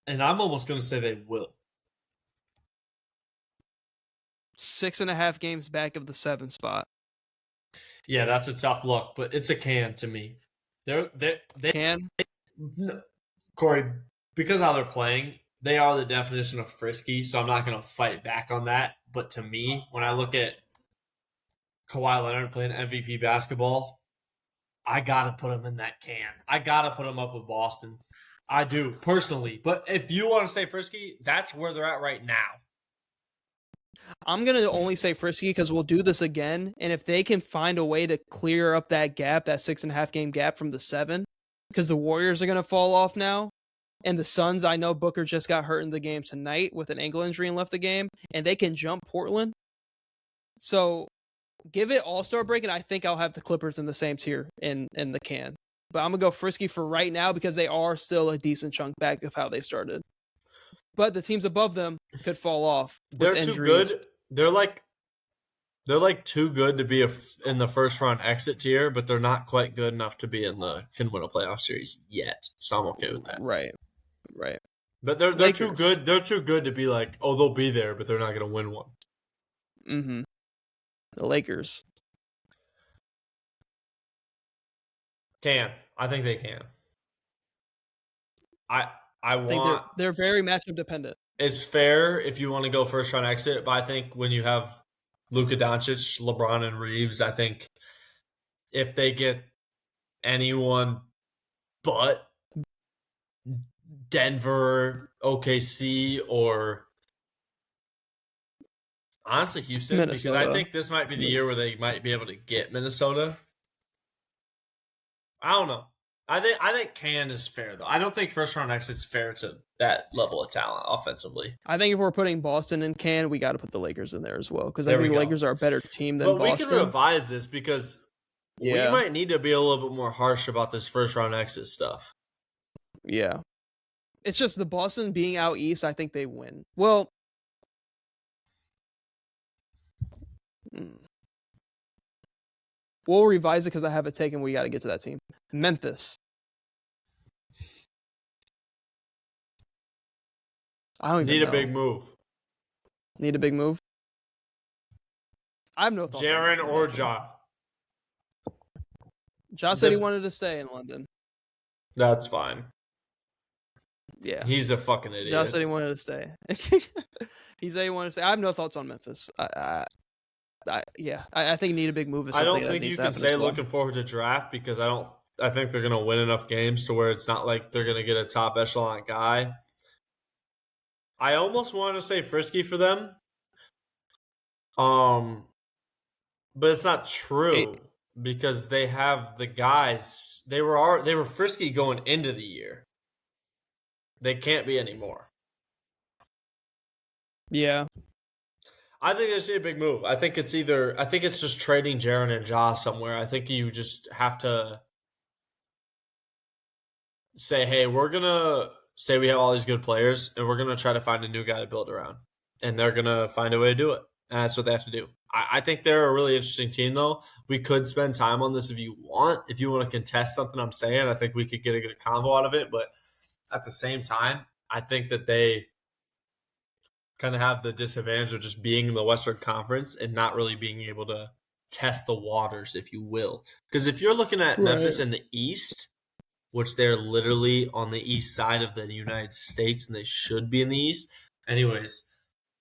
And I'm almost going to say they will. 6.5 games back of the 7 spot. Yeah, that's a tough look, but it's a can to me. They can. Corey, because how they're playing, they are the definition of frisky, so I'm not going to fight back on that. But to me, when I look at Kawhi Leonard playing MVP basketball, I got to put him in that can. I got to put him up with Boston. I do, personally. But if you want to say frisky, that's where they're at right now. I'm going to only say frisky because we'll do this again. And if they can find a way to clear up that gap, that 6.5 game gap from the 7, because the Warriors are going to fall off now. And the Suns, I know Booker just got hurt in the game tonight with an ankle injury and left the game. And they can jump Portland. So give it All-Star break, and I think I'll have the Clippers in the same tier in the can. But I'm going to go frisky for right now because they are still a decent chunk back of how they started. But the teams above them could fall off. They're with too injuries. good. They're like too good to be in the first round exit tier, but they're not quite good enough to be in the can win a playoff series yet. So I'm okay with that. Right. But they're too good. They're too good to be like, oh, they'll be there, but they're not going to win one. Mm-hmm. The Lakers. I think they can. I think they're very matchup dependent. It's fair if you want to go first round exit, but I think when you have Luka Doncic, LeBron, and Reeves, I think if they get anyone but Denver, OKC, or honestly Houston, Minnesota. because I think this might be the year where they might be able to get Minnesota. I don't know. I think can is fair though. I don't think first round exit's fair to that level of talent offensively. I think if we're putting Boston in can, we got to put the Lakers in there as well because I think the Lakers are a better team than Boston. But we can revise this because we might need to be a little bit more harsh about this first round exit stuff. Yeah, it's just the Boston being out east. I think they win. Well, we'll revise it because I have it taken. We got to get to that team. Memphis. I don't even need know. a big move. Need a big move? I have no thoughts. Jaren or Ja? Ja said he wanted to stay in London. That's fine. Yeah. He's a fucking idiot. Ja said he wanted to stay. He said he wanted to stay. I have no thoughts on Memphis. I think need a big move. I don't think you can say looking forward to draft because I think they're going to win enough games to where it's not like they're going to get a top echelon guy. I almost want to say frisky for them. But it's not true because they have the guys. They were frisky going into the year. They can't be anymore. Yeah. I think they should be a big move. I think it's just trading Jaren and Ja somewhere. I think you just have to say, hey, we're going to say we have all these good players, and we're going to try to find a new guy to build around. And they're going to find a way to do it. And that's what they have to do. I think they're a really interesting team, though. We could spend time on this if you want. If you want to contest something I'm saying, I think we could get a good convo out of it. But at the same time, I think that they kind of have the disadvantage of just being in the Western Conference and not really being able to test the waters, if you will. Because if you're looking at Memphis in the East, which they're literally on the east side of the United States, and they should be in the East. Anyways,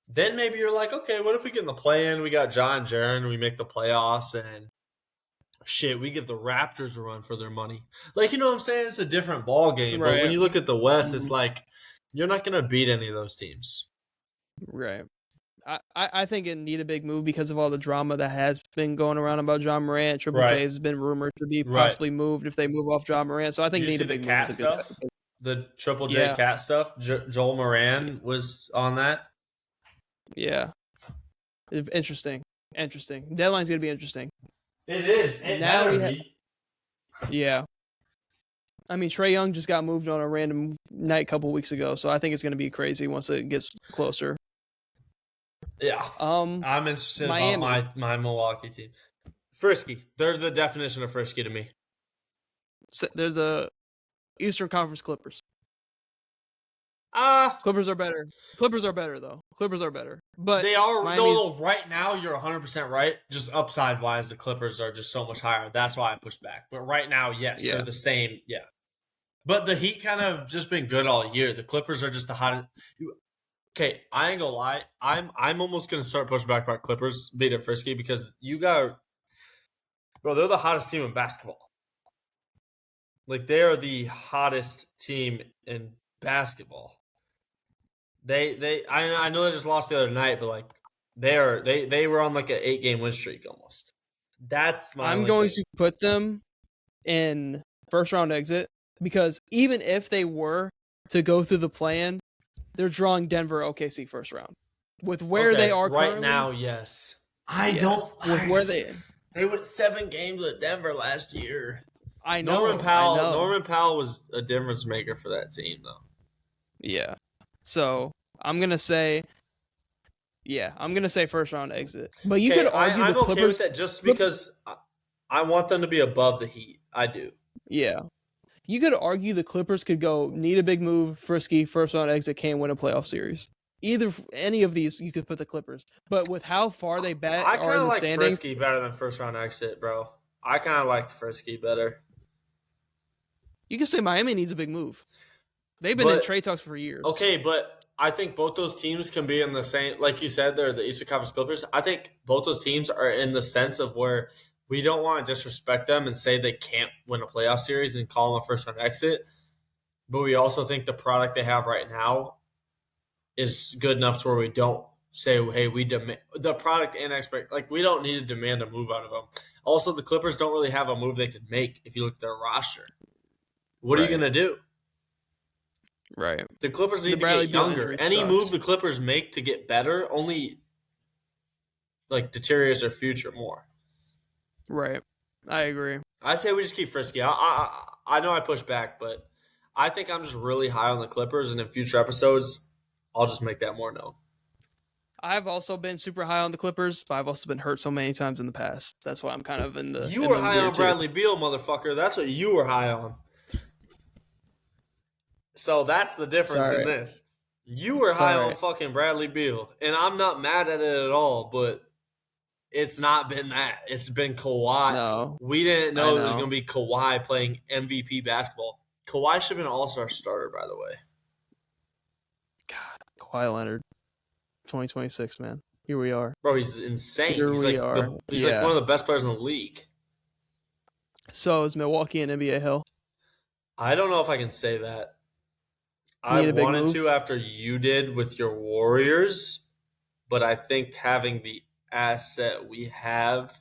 then maybe you're like, okay, what if we get in the play-in? We got John Jaron, we make the playoffs, and shit, we give the Raptors a run for their money. Like, you know what I'm saying? It's a different ball game. But when you look at the West, it's like you're not going to beat any of those teams. Right. I think it need a big move because of all the drama that has been going around about John Morant. Triple J has been rumored to be possibly moved if they move off John Morant. So I think need a big move. Stuff? The Triple J cat stuff? Joel Moran was on that? Yeah. Interesting. Deadline's going to be interesting. It is. Yeah. I mean, Trae Young just got moved on a random night a couple weeks ago, so I think it's going to be crazy once it gets closer. Yeah. I'm interested about my Milwaukee team. Frisky. They're the definition of frisky to me. So they're the Eastern Conference Clippers. Clippers are better. Clippers are better, though. But they are. No, right now you're 100% right. Just upside wise, the Clippers are just so much higher. That's why I pushed back. But right now, yes, they're the same. Yeah. But the Heat kind of just been good all year. The Clippers are just the hottest. Okay, I ain't gonna lie. I'm almost gonna start pushing back about Clippers being it frisky because they're the hottest team in basketball. Like, they are the hottest team in basketball. I know they just lost the other night, but like they were on like an 8-game win streak almost. That's my. I'm going to put them in first round exit because even if they were to go through the play-in, they're drawing Denver, OKC first round. With where they are right currently, now, yes. Where they went 7 games with Denver last year. I know. Norman Powell was a difference maker for that team, though. Yeah. So I'm gonna say first round exit. But you could argue the Clippers. Okay with that just because I want them to be above the Heat. I do. Yeah. You could argue the Clippers could go need a big move, frisky, first round exit, can't win a playoff series. Any of these, you could put the Clippers. But with how far they are in the standings, I kind of like frisky better than first round exit, bro. I kind of liked frisky better. You could say Miami needs a big move. They've been in trade talks for years. Okay, but I think both those teams can be in the same, like you said, they're the Eastern Conference Clippers. I think both those teams are in the sense of where we don't want to disrespect them and say they can't win a playoff series and call them a first-round exit. But we also think the product they have right now is good enough to where we don't say, hey, we demand the product and expect, like, we don't need to demand a move out of them. Also, the Clippers don't really have a move they could make if you look at their roster. What are you going to do? Right. The Clippers need to get younger. Any move the Clippers make to get better only like deteriorates their future more. Right. I agree. I say we just keep frisky. I know I push back, but I think I'm just really high on the Clippers, and in future episodes, I'll just make that more known. I've also been super high on the Clippers, but I've also been hurt so many times in the past. That's why I'm kind of in the. You were high on Bradley Beal, motherfucker. That's what you were high on. So that's the difference in this. You were high on fucking Bradley Beal, and I'm not mad at it at all, but it's not been that. It's been Kawhi. No. We didn't know it was going to be Kawhi playing MVP basketball. Kawhi should have been an all-star starter, by the way. God, Kawhi Leonard. 2026, man. Here we are. Bro, he's insane. He's like one of the best players in the league. So is Milwaukee an NBA hill? I don't know if I can say that. I wanted to after you did with your Warriors, but I think having the asset we have.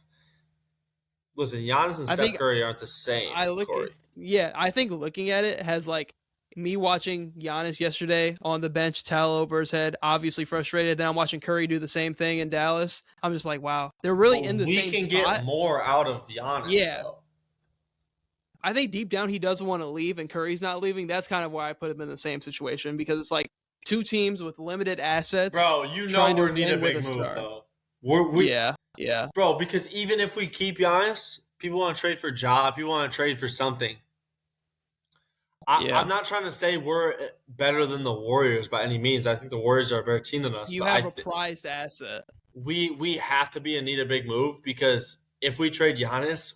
Listen, Giannis and Steph Curry aren't the same. I think looking at it has like me watching Giannis yesterday on the bench, towel over his head, obviously frustrated. Then I'm watching Curry do the same thing in Dallas. I'm just like, wow, they're really in the same spot. We can get more out of Giannis, though. I think deep down he doesn't want to leave, and Curry's not leaving. That's kind of why I put him in the same situation, because it's like two teams with limited assets. Bro, you know we need a big move, though. Yeah. Bro, because even if we keep Giannis, people want to trade for Ja. People want to trade for something. I'm not trying to say we're better than the Warriors by any means. I think the Warriors are a better team than us. You have a prized asset. We have to be in need of a big move, because if we trade Giannis,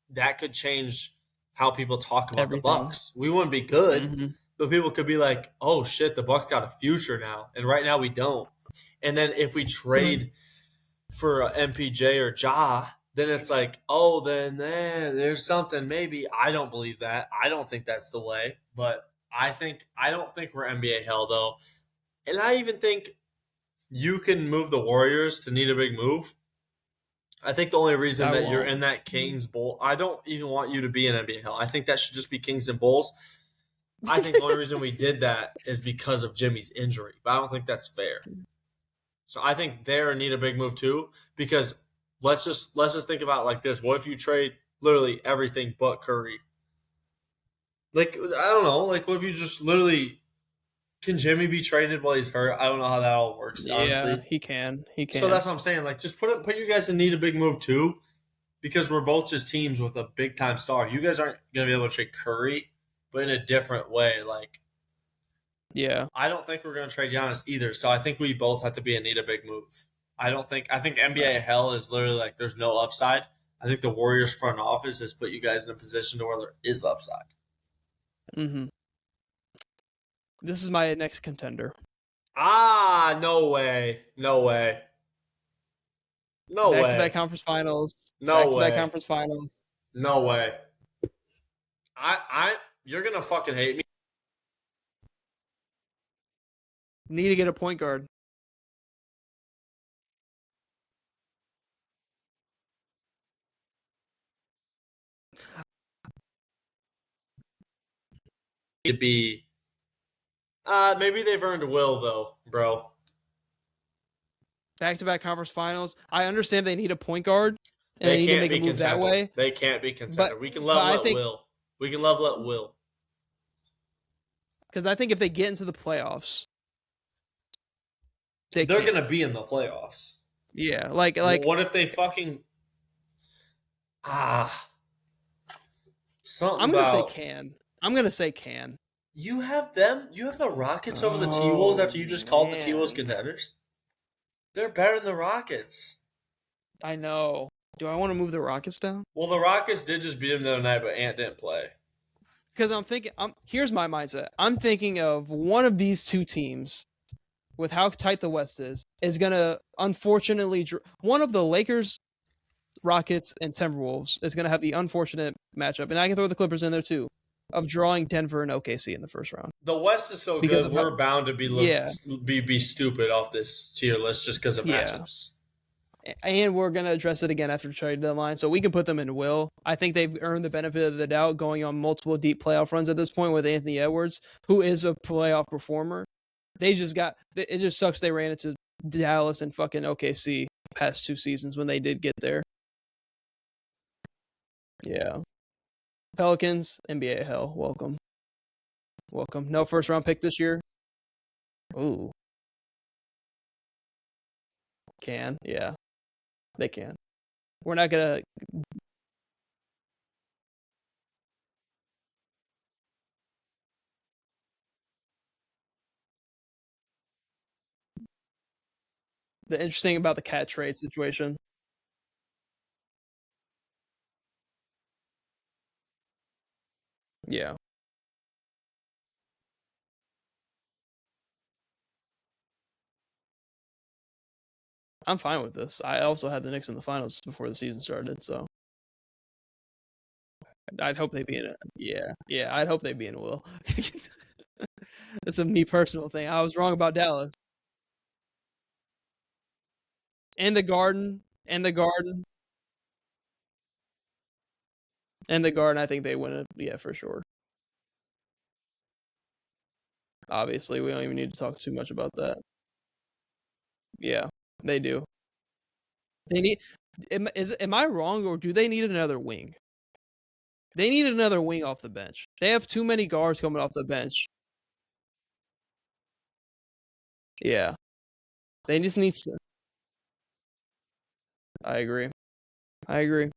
that could change how people talk about the Everything. Bucks. We wouldn't be good, Hmm. but people could be like, "Oh shit, the Bucks got a future now," and right now we don't. And then if we trade for MPJ or Ja, then it's like, oh, then there's something. Maybe I don't believe that. I don't think that's the way, but I don't think we're NBA hell though, and I even think you can move the Warriors to need a big move. I think the only reason I that you're won't. in that Kings Bowl, I don't even want you to be in NBA hell. I think that should just be Kings and Bulls. I think the only reason we did that is because of Jimmy's injury, but I don't think that's fair. So I think they need a big move too, because let's just think about it like this. What if you trade literally everything but Curry? Like I don't know. Like what if you just literally can Jimmy be traded while he's hurt? I don't know how that all works, Yeah, honestly. he can. He So can. that's what I'm saying. Like just put you guys in need a big move too, because we're both just teams with a big time star. You guys aren't gonna be able to trade Curry, but in a different way. Like Yeah. I don't think we're going to trade Giannis either. So I think we both have to be in need of a big move. I think NBA hell is literally like there's no upside. I think the Warriors front office has put you guys in a position to where there is upside. Hmm. This is my next contender. Ah, no way. No way. No Back to back way. conference finals. Back No to back way. conference finals. No way. I you're going to fucking hate me. Need to get a point guard. To be maybe they've earned Will though, bro. Back to back conference finals. I understand they need a point guard and they They need to can't make a be move that contender. way. They can't be But contender. We can but level I at think Will. We can level at Will. because I think if they get into the playoffs, they They're can. going to be in the playoffs. Yeah, What if they fucking ah something I'm gonna say about can. I'm gonna say can. you have them? You have the Rockets over the T Wolves Oh after you just called the T Wolves man, contenders? They're better than the Rockets. I know. Do I want to move the Rockets down? Well, the Rockets did just beat them the other night, but Ant didn't play. Because I'm thinking. Here's my mindset. I'm thinking of one of these two teams with how tight the West is gonna unfortunately one of the Lakers, Rockets, and Timberwolves is gonna have the unfortunate matchup, and I can throw the Clippers in there too, of drawing Denver and OKC in the first round The West is so because good, of how. we're bound to Yeah, be stupid off this tier list just because of yeah. matchups. And we're gonna address it again after trade deadline, so we can put them in will. I think they've earned the benefit of the doubt going on multiple deep playoff runs at this point with Anthony Edwards, who is a playoff performer. They just got it. Just sucks they ran into Dallas and fucking OKC past 2 seasons when they did get there. Yeah, Pelicans, NBA hell, welcome, welcome. No first round pick this year. Ooh, yeah, they can. We're not gonna. The interesting about the cat trade situation. Yeah, I'm fine with this. I also had the Knicks in the finals before the season started, so I'd hope they be in it. Yeah, yeah, I'd hope they be in Will. It's a me personal thing. I was wrong about Dallas and the Garden and the Garden and the Garden. I think they win it. Yeah, for sure. Obviously, we don't even need to talk too much about that. Yeah, they do. They need. Am I wrong or do they need another wing? They need another wing off the bench. They have too many guards coming off the bench. Yeah, they just need. I agree. I agree.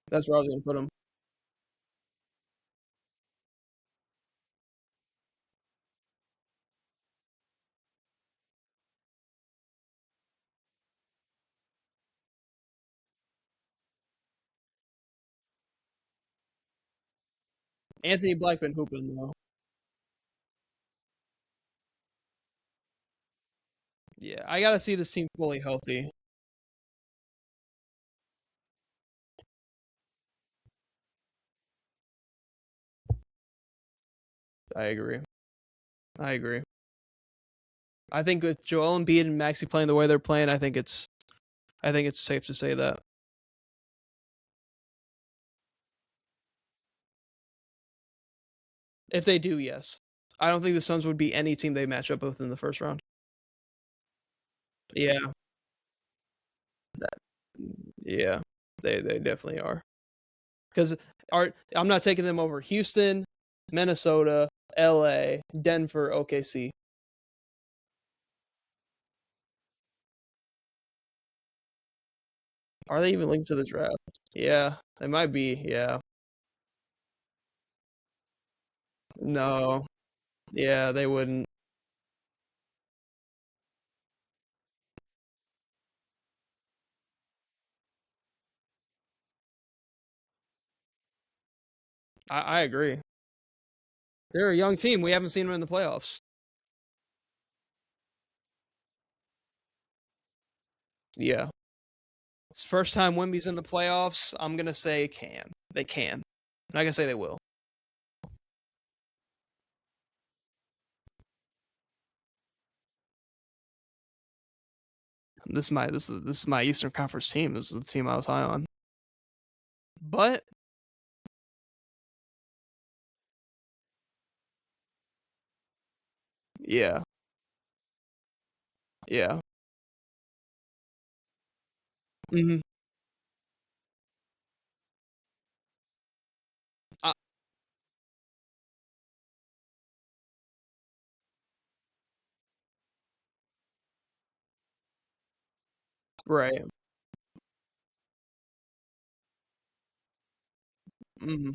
That's where I was going to put them. Anthony Black been hooping though. Yeah, I gotta see this team fully healthy. I agree. I agree. I think with Joel Embiid and Maxi playing the way they're playing, I think it's safe to say that. If they do, yes. I don't think the Suns would be any team they match up with in the first round. Yeah, that, yeah, they definitely are. Because I'm not taking them over Houston, Minnesota, LA, Denver, OKC. Are they even linked to the draft? Yeah, they might be. Yeah. No. Yeah, they wouldn't. I agree. They're a young team. We haven't seen them in the playoffs. Yeah. It's first time Wimby's in the playoffs. I'm gonna say can. They can. I'm not gonna say they will. This is my Eastern Conference team. This is the team I was high on. But yeah, yeah. hmm right. hmm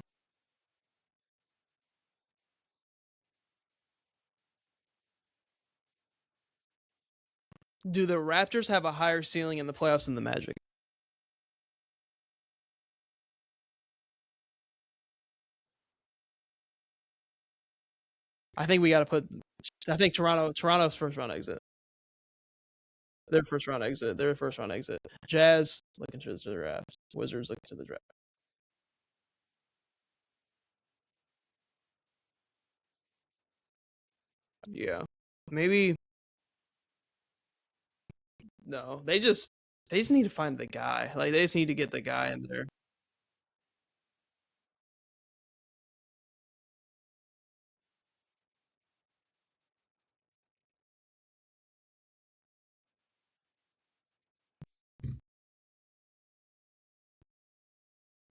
Do the Raptors have a higher ceiling in the playoffs than the Magic? I think we got to put. I think Toronto's first round exit. Their first round exit. Their first round exit. Jazz looking to the draft. Wizards looking to the draft. Yeah. Maybe no. They just need to find the guy. Like they just need to get the guy in there.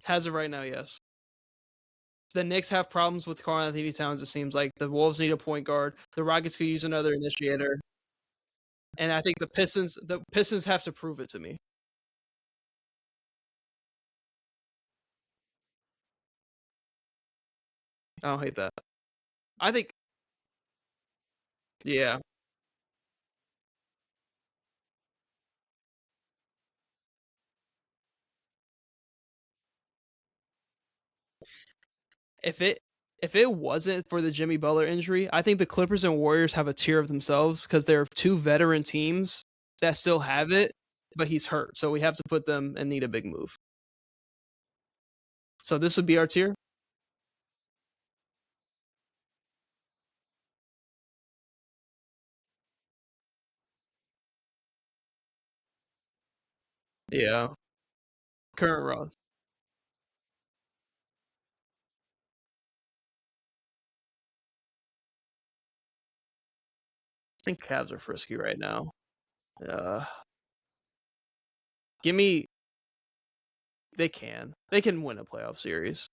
As of right now, yes. The Knicks have problems with Karl Anthony Towns. It seems like the Wolves need a point guard. The Rockets could use another initiator, and I think the Pistons have to prove it to me. I don't hate that. I think yeah. If it if it wasn't for the Jimmy Butler injury, I think the Clippers and Warriors have a tier of themselves because they're two veteran teams that still have it, but he's hurt, so we have to put them and need a big move. So this would be our tier. Yeah, current Ross. I think Cavs are frisky right now. Uh, give me. They can. They can win a playoff series.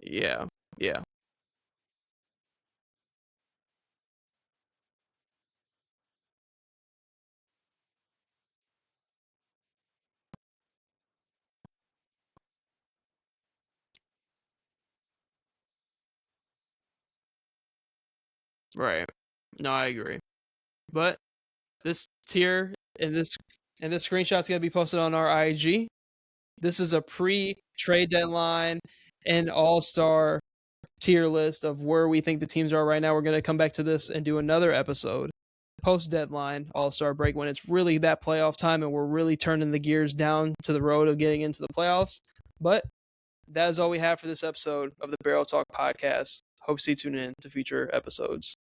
Yeah. Yeah. Right. No, I agree. But this tier and this screenshot's gonna be posted on our IG. This is a pre-trade deadline and all-star tier list of where we think the teams are right now. We're going to come back to this and do another episode post-deadline all-star break when it's really that playoff time and we're really turning the gears down to the road of getting into the playoffs. But that is all we have for this episode of the Barrel Talk podcast. Hope to see you tune in to future episodes.